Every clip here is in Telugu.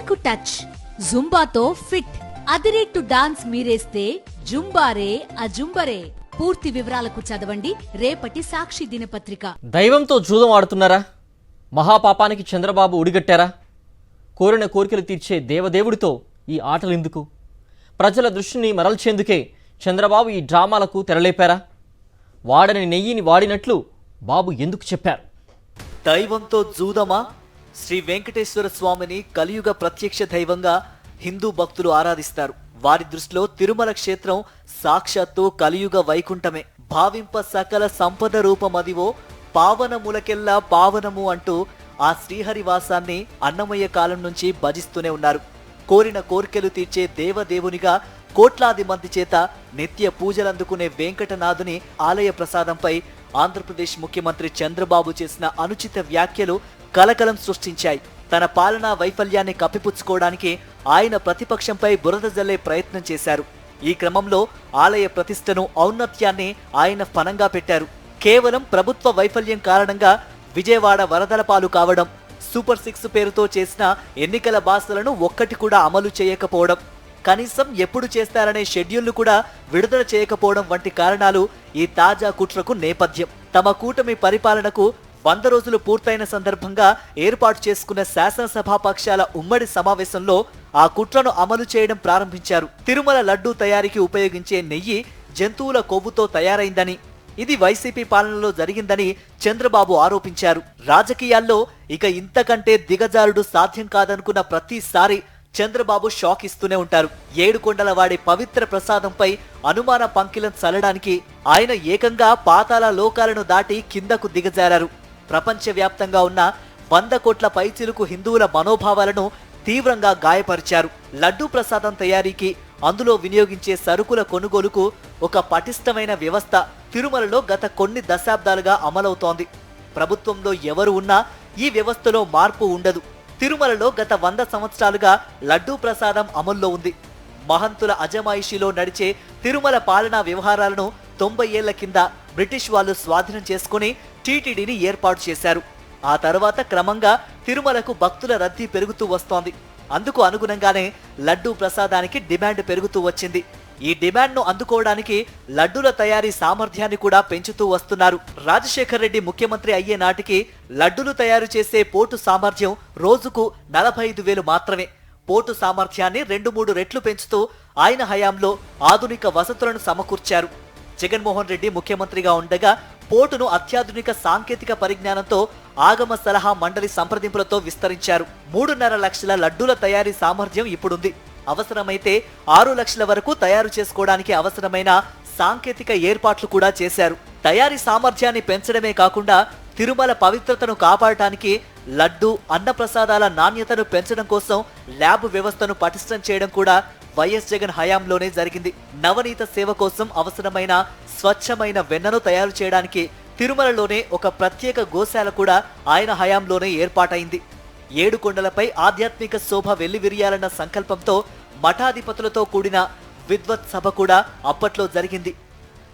వేలకు టచ్, జుంబాతో ఫిట్. అదిరేట్టు డాన్స్ మీరేస్తే జుంబారే అజుంబరే. పూర్తి వివరాలకు చదవండి రేపటి సాక్షి దినపత్రిక. దైవంతో జూదం ఆడుతున్నారా? మహాపాపానికి చంద్రబాబు ఉడిగట్టారా? కోరిన కోరికలు తీర్చే దేవదేవుడితో ఈ ఆటలెందుకు? ప్రజల దృష్టిని మరల్చేందుకే చంద్రబాబు ఈ డ్రామాలకు తెరలేపారా? వాడని నెయ్యిని వాడినట్లు బాబు ఎందుకు చెప్పారు? దైవంతో జూదమా? శ్రీ వెంకటేశ్వర స్వామిని కలియుగ ప్రత్యక్ష దైవంగా హిందూ భక్తులు ఆరాధిస్తారు. వారి దృష్టిలో తిరుమల క్షేత్రం సాక్షాత్తు కలియుగ వైకుంఠమే. భావింప సకల సంపద రూపమదివో పావనములకెల్లా పావనము అంటూ ఆ శ్రీహరివాసాన్ని అన్నమయ్య కాలం నుంచి భజిస్తూనే ఉన్నారు. కోరిన కోరికలు తీర్చే దేవదేవునిగా కోట్లాది మంది చేత నిత్య పూజలందుకునే వెంకటనాథుని ఆలయ ప్రసాదంపై ఆంధ్రప్రదేశ్ ముఖ్యమంత్రి చంద్రబాబు చేసిన అనుచిత వ్యాఖ్యలు కలకలం సృష్టించాయి. తన పాలనా వైఫల్యాన్ని కప్పిపుచ్చుకోవడానికి ఆయన ప్రతిపక్షంపై బురద జల్లే ప్రయత్నం చేశారు. ఈ క్రమంలో ఆలయ ప్రతిష్టను, ఔన్నత్యాన్ని ఆయన పనంగా పెట్టారు. కేవలం ప్రభుత్వ వైఫల్యం కారణంగా విజయవాడ వరదల పాలు కావడం, సూపర్ 6 పేరుతో చేసిన ఎన్నికల బాసలను ఒక్కటి కూడా అమలు చేయకపోవడం, కనీసం ఎప్పుడు చేస్తారనే షెడ్యూల్ను కూడా విడుదల చేయకపోవడం వంటి కారణాలు ఈ తాజా కుట్రకు నేపథ్యం. తమ కూటమి పరిపాలనకు 100 రోజులు పూర్తయిన సందర్భంగా ఏర్పాటు చేసుకున్న శాసనసభాపక్షాల ఉమ్మడి సమావేశంలో ఆ కుట్రను అమలు చేయడం ప్రారంభించారు. తిరుమల లడ్డూ తయారీకి ఉపయోగించే నెయ్యి జంతువుల కొవ్వుతో తయారైందని, ఇది వైసీపీ పాలనలో జరిగిందని చంద్రబాబు ఆరోపించారు. రాజకీయాల్లో ఇక ఇంతకంటే దిగజారుడు సాధ్యం కాదనుకున్న ప్రతిసారి చంద్రబాబు షాక్ ఇస్తూనే ఉంటారు. 7 కొండల వాడి పవిత్ర ప్రసాదంపై అనుమాన పంకిలం చల్లడానికి ఆయన ఏకంగా పాతాళ లోకాలను దాటి కిందకు దిగజారారు. ప్రపంచవ్యాప్తంగా ఉన్న 100 కోట్ల పైచిలుకు హిందువుల మనోభావాలను తీవ్రంగా గాయపరిచారు. లడ్డూ ప్రసాదం తయారీకి, అందులో వినియోగించే సరుకుల కొనుగోలుకు ఒక పటిష్టమైన వ్యవస్థ తిరుమలలో గత కొన్ని దశాబ్దాలుగా అమలవుతోంది. ప్రభుత్వంలో ఎవరు ఉన్నా ఈ వ్యవస్థలో మార్పు ఉండదు. తిరుమలలో గత 100 సంవత్సరాలుగా లడ్డూ ప్రసాదం అమల్లో ఉంది. మహంతుల అజమాయిషిలో నడిచే తిరుమల పాలనా వ్యవహారాలను 90 ఏళ్ల కింద బ్రిటిష్ వాళ్ళు స్వాధీనం చేసుకుని టీటీడీని ఏర్పాటు చేశారు. ఆ తర్వాత క్రమంగా తిరుమలకు భక్తుల రద్దీ పెరుగుతూ వస్తోంది. అందుకు అనుగుణంగానే లడ్డూ ప్రసాదానికి డిమాండ్ పెరుగుతూ వచ్చింది. ఈ డిమాండ్ను అందుకోవడానికి లడ్డూల తయారీ సామర్థ్యాన్ని కూడా పెంచుతూ వస్తున్నారు. రాజశేఖర్ రెడ్డి ముఖ్యమంత్రి అయ్యే నాటికి లడ్డూలు తయారు చేసే పోటు సామర్థ్యం రోజుకు 45,000 మాత్రమే. పోటు సామర్థ్యాన్ని 2-3 రెట్లు పెంచుతూ ఆయన హయాంలో ఆధునిక వసతులను సమకూర్చారు. జగన్మోహన్ రెడ్డి ముఖ్యమంత్రిగా ఉండగా పోటును అత్యాధునిక సాంకేతిక పరిజ్ఞానంతో ఆగమ సలహా మండలి సంప్రదింపులతో విస్తరించారు. 3.5 లక్షల లడ్డూల తయారీ సామర్థ్యం ఇప్పుడుంది. అవసరమైతే 6 లక్షల వరకు తయారు చేసుకోవడానికి అవసరమైన సాంకేతిక ఏర్పాట్లు కూడా చేశారు. తయారీ సామర్థ్యాన్ని పెంచడమే కాకుండా తిరుమల పవిత్రతను కాపాడటానికి లడ్డూ, అన్నప్రసాదాల నాణ్యతను పెంచడం కోసం ల్యాబ్ వ్యవస్థను పటిష్టం చేయడం కూడా వైఎస్ జగన్ హయాంలోనే జరిగింది. నవనీత సేవ కోసం అవసరమైన స్వచ్ఛమైన వెన్నను తయారు చేయడానికి తిరుమలలోనే ఒక ప్రత్యేక గోశాల కూడా ఆయన హయాంలోనే ఏర్పాటైంది. 7 కొండలపై ఆధ్యాత్మిక శోభ వెల్లివిరియాలన్న సంకల్పంతో మఠాధిపతులతో కూడిన విద్వత్ సభ కూడా అప్పట్లో జరిగింది.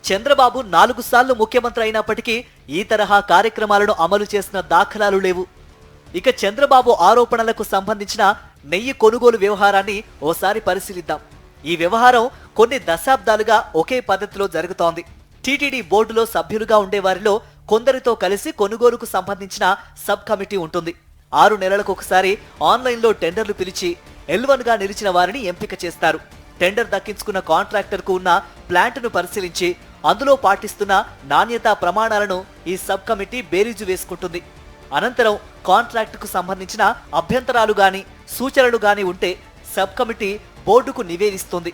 చంద్రబాబు 4 సార్లు ముఖ్యమంత్రి అయినప్పటికీ ఈ తరహా కార్యక్రమాలను అమలు చేసిన దాఖలాలు లేవు. ఇక చంద్రబాబు ఆరోపణలకు సంబంధించిన నెయ్యి కొనుగోలు వ్యవహారాన్ని ఓసారి పరిశీలిద్దాం. ఈ వ్యవహారం కొన్ని దశాబ్దాలుగా ఒకే పద్ధతిలో జరుగుతోంది. టీటీడీ బోర్డులో సభ్యులుగా ఉండేవారిలో కొందరితో కలిసి కొనుగోలుకు సంబంధించిన సబ్ కమిటీ ఉంటుంది. 6 నెలలకు ఒకసారి ఆన్లైన్లో టెండర్లు పిలిచి L1గా నిలిచిన వారిని ఎంపిక చేస్తారు. టెండర్ దక్కించుకున్న కాంట్రాక్టర్కు ఉన్న ప్లాంట్ను పరిశీలించి అందులో పాటిస్తున్న నాణ్యతా ప్రమాణాలను ఈ సబ్ కమిటీ బేరీజు వేసుకుంటుంది. అనంతరం కాంట్రాక్టుకు సంబంధించిన అభ్యంతరాలు గాని, సూచనలు గాని ఉంటే సబ్ కమిటీ బోర్డుకు నివేదిస్తుంది.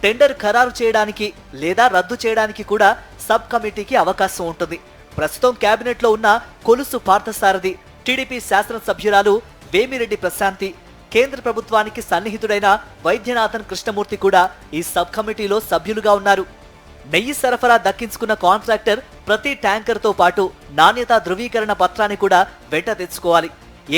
టెండర్ ఖరారు చేయడానికి లేదా రద్దు చేయడానికి కూడా సబ్ కమిటీకి అవకాశం ఉంటుంది. ప్రస్తుతం కేబినెట్లో ఉన్న కొలుసు పార్థసారథి, టీడీపీ శాసనసభ్యురాలు వేమిరెడ్డి ప్రశాంతి, కేంద్ర ప్రభుత్వానికి సన్నిహితుడైన వైద్యనాథన్ కృష్ణమూర్తి కూడా ఈ సబ్ కమిటీలో సభ్యులుగా ఉన్నారు. నెయ్యి సరఫరా దక్కించుకున్న కాంట్రాక్టర్ ప్రతి ట్యాంకర్తో పాటు నాణ్యతా ధృవీకరణ పత్రాన్ని కూడా వెంట తెచ్చుకోవాలి.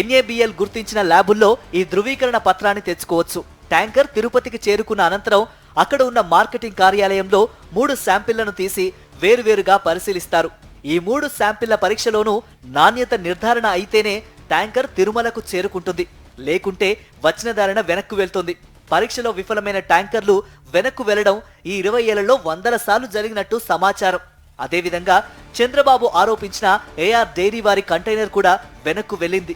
NABL గుర్తించిన ల్యాబుల్లో ఈ ధృవీకరణ పత్రాన్ని తెచ్చుకోవచ్చు. ట్యాంకర్ తిరుపతికి చేరుకున్న అనంతరం అక్కడ ఉన్న మార్కెటింగ్ కార్యాలయంలో 3 శాంపిళ్లను తీసి వేరువేరుగా పరిశీలిస్తారు. ఈ 3 శాంపిళ్ల పరీక్షలోనూ నాణ్యత నిర్ధారణ అయితేనే ట్యాంకర్ తిరుమలకు చేరుకుంటుంది. లేకుంటే వచ్చిన దారిన వెనక్కు వెళ్తుంది. పరీక్షలో విఫలమైన ట్యాంకర్లు వెనక్కు వెళ్లడం ఈ 20 ఏళ్లలో వందల సార్లు జరిగినట్టు సమాచారం. అదేవిధంగా చంద్రబాబు ఆరోపించిన ఏఆర్ డైరీ వారి కంటైనర్ కూడా వెనక్కు వెళ్ళింది.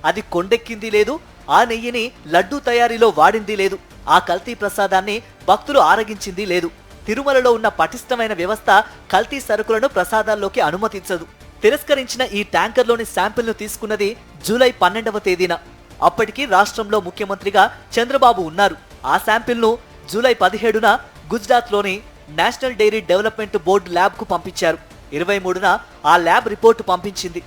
అది కొండెక్కింది లేదు, ఆ నెయ్యిని లడ్డూ తయారీలో వాడింది లేదు, ఆ కల్తీ ప్రసాదాన్ని భక్తులు ఆరగించింది లేదు. తిరుమలలో ఉన్న పటిష్టమైన వ్యవస్థ కల్తీ సరుకులను ప్రసాదాల్లోకి అనుమతించదు. తిరస్కరించిన ఈ ట్యాంకర్లోని శాంపిల్ను తీసుకున్నది జూలై 12వ తేదీన. అప్పటికి రాష్ట్రంలో ముఖ్యమంత్రిగా చంద్రబాబు ఉన్నారు. ఆ శాంపిల్ను జూలై 17న గుజరాత్లోని నేషనల్ డైరీ డెవలప్మెంట్ బోర్డు ల్యాబ్కు పంపించారు. 23న ఆ ల్యాబ్ రిపోర్టు పంపించింది.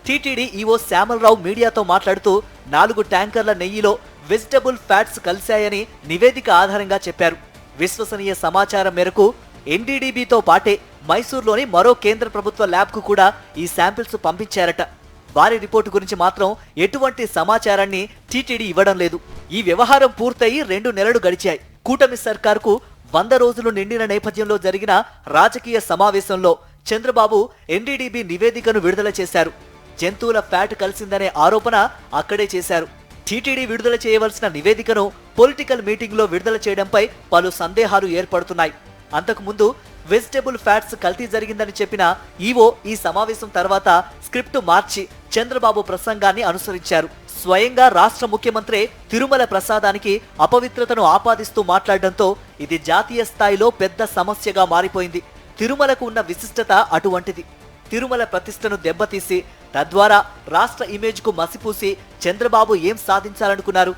టీటీడీ ఈవో శ్యామలరావు మీడియాతో మాట్లాడుతూ 4 ట్యాంకర్ల నెయ్యిలో వెజిటబుల్ ఫ్యాట్స్ కలిశాయని నివేదిక ఆధారంగా చెప్పారు. విశ్వసనీయ సమాచారం మేరకు ఎన్డీడీబీతో పాటే మైసూర్లోని మరో కేంద్ర ప్రభుత్వ ల్యాబ్కు కూడా ఈ శాంపిల్స్ పంపించారట. వారి రిపోర్టు గురించి మాత్రం ఎటువంటి సమాచారాన్ని టీటీడీ ఇవ్వడం లేదు. ఈ వ్యవహారం పూర్తయి 2 నెలలు గడిచాయి. కూటమి సర్కార్కు 100 రోజులు నిండిన నేపథ్యంలో జరిగిన రాజకీయ సమావేశంలో చంద్రబాబు ఎన్డీడీబీ నివేదికను విడుదల చేశారు. జంతువుల ఫ్యాట్ కలిసిందనే ఆరోపణ అక్కడే చేశారు. టీటీడీ విడుదల చేయవలసిన నివేదికను పొలిటికల్ మీటింగ్లో విడుదల చేయడంపై పలు సందేహాలు ఏర్పడుతున్నాయి. అంతకుముందు వెజిటబుల్ ఫ్యాట్స్ కల్తీ జరిగిందని చెప్పిన ఈవో ఈ సమావేశం తర్వాత స్క్రిప్టు మార్చి చంద్రబాబు ప్రసంగాన్ని అనుసరించారు. స్వయంగా రాష్ట్ర ముఖ్యమంత్రి తిరుమల ప్రసాదానికి అపవిత్రతను ఆపాదిస్తూ మాట్లాడడంతో ఇది జాతీయ స్థాయిలో పెద్ద సమస్యగా మారిపోయింది. తిరుమలకు ఉన్న విశిష్టత అటువంటిది. తిరుమల ప్రతిష్టను దెబ్బతీసి తద్వారా రాష్ట్ర ఇమేజ్కు మసిపూసి చంద్రబాబు ఏం సాధించాలనుకున్నారు?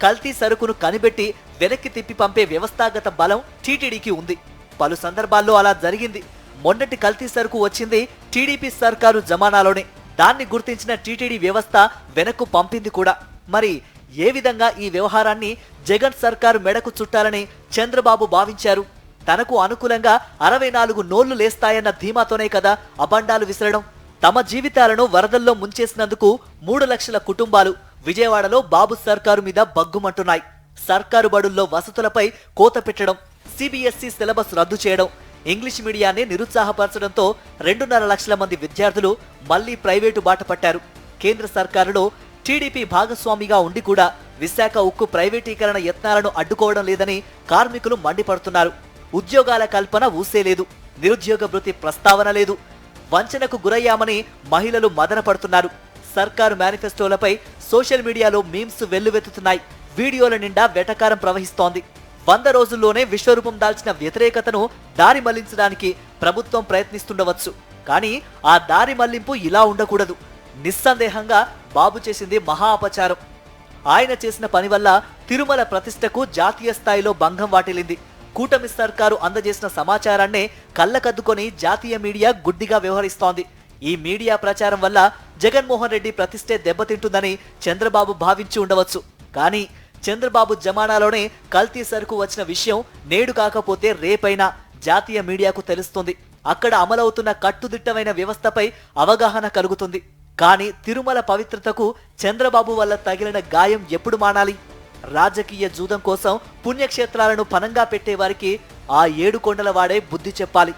కల్తీ సరుకును కనిపెట్టి వెనక్కి తిప్పి పంపే వ్యవస్థాగత బలం టీటీడీకి ఉంది. పలు సందర్భాల్లో అలా జరిగింది. మొన్నటి కల్తీ సరుకు వచ్చింది టీడీపీ సర్కారు జమానాలోనే. దాన్ని గుర్తించిన టీటీడీ వ్యవస్థ వెనక్కు పంపింది కూడా. మరి ఏ విధంగా ఈ వ్యవహారాన్ని జగన్ సర్కారు మెడకు చుట్టాలని చంద్రబాబు భావించారు? తనకు అనుకూలంగా 64 నోళ్లు లేస్తాయన్న ధీమాతోనే కదా అబండాలు విసరడం. తమ జీవితాలను వరదల్లో ముంచేసినందుకు 3 లక్షల కుటుంబాలు విజయవాడలో బాబు సర్కారు మీద బగ్గుమంటున్నాయి. సర్కారు బడుల్లో వసతులపై కోత పెట్టడం, సిబిఎస్ఈ సిలబస్ రద్దు చేయడం, ఇంగ్లీష్ మీడియాన్ని నిరుత్సాహపరచడంతో 2.5 లక్షల మంది విద్యార్థులు మళ్లీ ప్రైవేటు బాట పట్టారు. కేంద్ర సర్కారులో టీడీపీ భాగస్వామిగా ఉండి కూడా విశాఖ ఉక్కు ప్రైవేటీకరణ యత్నాలను అడ్డుకోవడం లేదని కార్మికులు మండిపడుతున్నారు. ఉద్యోగాల కల్పన ఊసేలేదు, నిరుద్యోగ భృతి ప్రస్తావన లేదు. వంచనకు గురయ్యామని మహిళలు మదన పడుతున్నారు. సర్కారు మేనిఫెస్టోలపై సోషల్ మీడియాలో మీమ్స్ వెల్లువెత్తుతున్నాయి. వీడియోల నిండా వెటకారం ప్రవహిస్తోంది. 100 రోజుల్లోనే విశ్వరూపం దాల్చిన వ్యతిరేకతను దారి మళ్లించడానికి ప్రభుత్వం ప్రయత్నిస్తుండవచ్చు. కానీ ఆ దారి మళ్లింపు ఇలా ఉండకూడదు. నిస్సందేహంగా బాబు చేసింది మహా అపచారం. ఆయన చేసిన పని వల్ల తిరుమల ప్రతిష్టకు జాతీయ స్థాయిలో భంగం వాటిల్లింది. కూటమి సర్కారు అందజేసిన సమాచారాన్నే కళ్ళకద్దుకొని జాతీయ మీడియా గుడ్డిగా వ్యవహరిస్తోంది. ఈ మీడియా ప్రచారం వల్ల జగన్మోహన్ రెడ్డి ప్రతిష్టే దెబ్బతింటుందని చంద్రబాబు భావించి ఉండవచ్చు. కానీ చంద్రబాబు జమానాలోనే కల్తీ సరుకు వచ్చిన విషయం నేడు కాకపోతే రేపైనా జాతీయ మీడియాకు తెలుస్తుంది. అక్కడ అమలవుతున్న కట్టుదిట్టమైన వ్యవస్థపై అవగాహన కలుగుతుంది. కానీ తిరుమల పవిత్రతకు చంద్రబాబు వల్ల తగిలిన గాయం ఎప్పుడు మానాలి? రాజకీయ జూదం కోసం పుణ్యక్షేత్రాలను పనంగా పెట్టేవారికి ఆ 7 కొండల వాడే బుద్ధి చెప్పాలి.